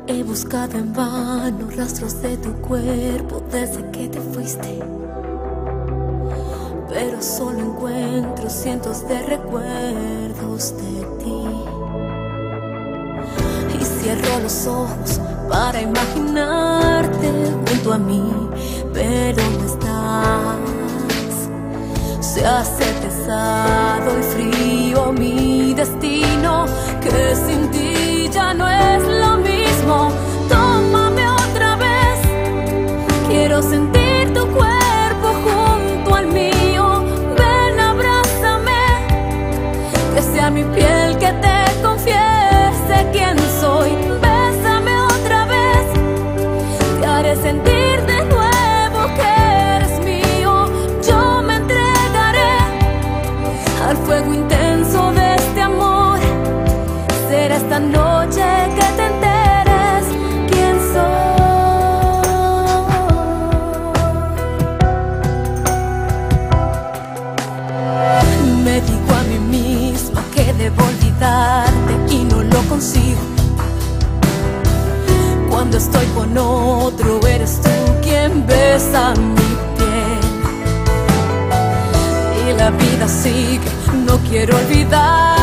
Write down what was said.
He buscado en vano rastros de tu cuerpo desde que te fuiste, pero solo encuentro cientos de recuerdos de ti. Y cierro los ojos para imaginarte junto a mí, pero no estás. Se hace pesado y frío mi destino, que sin ti ya no es lo mismo. Tómame otra vez, quiero sentir tu cuerpo junto al mío. Ven, abrázame, que sea mi piel que te confiese quién soy. Bésame otra vez, te haré sentir de nuevo que eres mío. Yo me entregaré al fuego intenso de este amor. Será esta noche que te enteres quién soy. Me digo a mí misma que debo olvidarte y no lo consigo. Cuando estoy con otro, eres tú quien besa mi piel. Y la vida sigue, no quiero olvidar